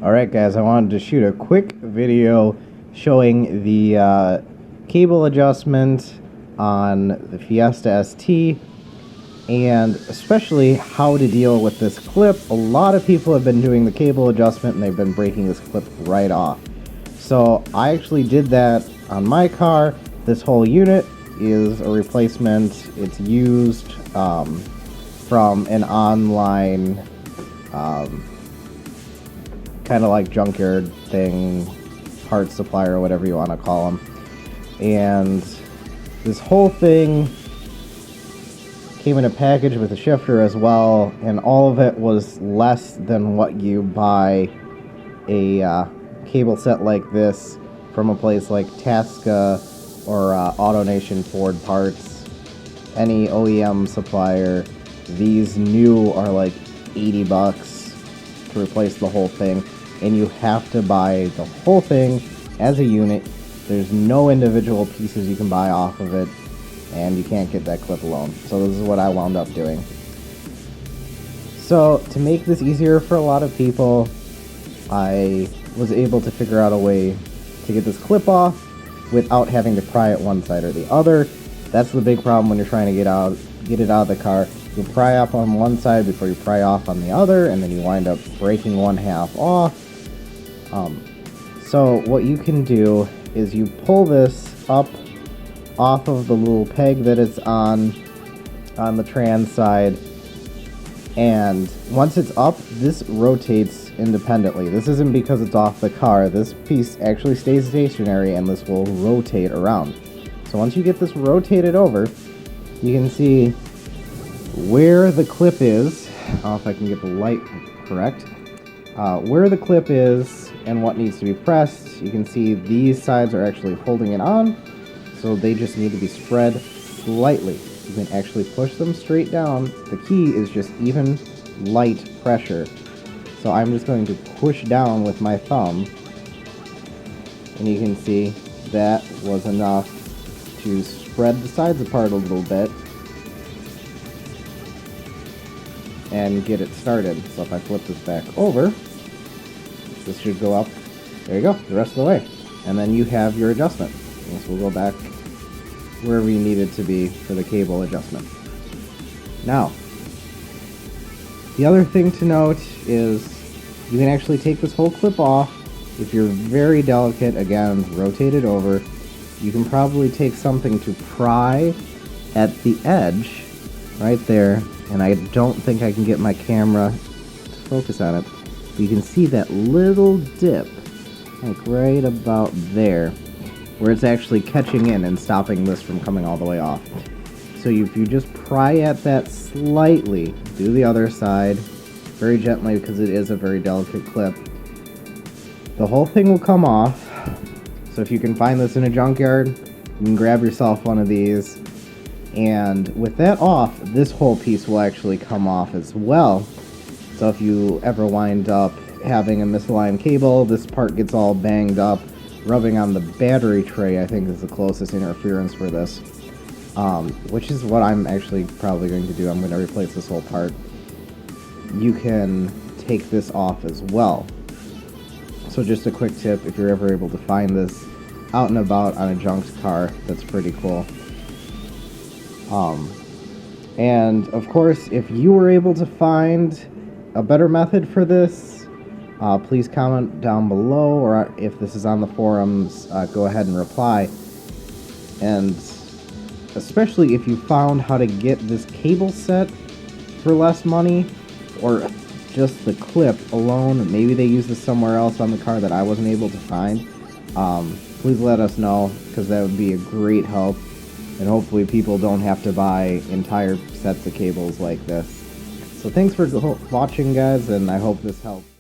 Alright guys, I wanted to shoot a quick video showing the cable adjustment on the Fiesta ST and especially how to deal with this clip. A lot of people have been doing the cable adjustment and they've been breaking this clip right off. So I actually did that on my car. This whole unit is a replacement. It's used from an online kind of like junkyard thing, parts supplier, or whatever you want to call them. And this whole thing came in a package with a shifter as well, and all of it was less than what you buy a cable set like this from a place like Tasca or AutoNation Ford Parts, any OEM supplier. These new are like 80 bucks to replace the whole thing, and you have to buy the whole thing as a unit. There's no individual pieces you can buy off of it, and you can't get that clip alone. So this is what I wound up doing. So to make this easier for a lot of people, I was able to figure out a way to get this clip off without having to pry it one side or the other. That's the big problem when you're trying to get it out of the car. You pry up on one side before you pry off on the other, and then you wind up breaking one half off. So what you can do is you pull this up off of the little peg that it's on the trans side, and once it's up, this rotates independently. This isn't because it's off the car. This piece actually stays stationary, and this will rotate around. So once you get this rotated over, you can see where the clip is. I don't know if I can get the light correct. Where the clip is and what needs to be pressed. You can see these sides are actually holding it on, so they just need to be spread slightly. You can actually push them straight down. The key is just even light pressure. So I'm just going to push down with my thumb, and you can see that was enough to spread the sides apart a little bit and get it started. So if I flip this back over, this should go up. There you go, the rest of the way. And then you have your adjustment. And so we'll go back wherever you need it to be for the cable adjustment. Now, the other thing to note is you can actually take this whole clip off. If you're very delicate, again, rotate it over. You can probably take something to pry at the edge right there, and I don't think I can get my camera to focus on it, but you can see that little dip, like right about there, where it's actually catching in and stopping this from coming all the way off. So if you just pry at that slightly, do the other side, very gently because it is a very delicate clip, the whole thing will come off. So if you can find this in a junkyard, you can grab yourself one of these, and with that off, this whole piece will actually come off as well. So if you ever wind up having a misaligned cable, this part gets all banged up, rubbing on the battery tray, I think is the closest interference for this, which is what I'm actually probably going to do. I'm going to replace this whole part. You can take this off as well. So just a quick tip, if you're ever able to find this out and about on a junked car, that's pretty cool. And of course, if you were able to find a better method for this, please comment down below, or if this is on the forums, go ahead and reply. And especially if you found how to get this cable set for less money, or just the clip alone, maybe they use this somewhere else on the car that I wasn't able to find, please let us know, because that would be a great help. And hopefully people don't have to buy entire sets of cables like this. So thanks for watching, guys, and I hope this helps.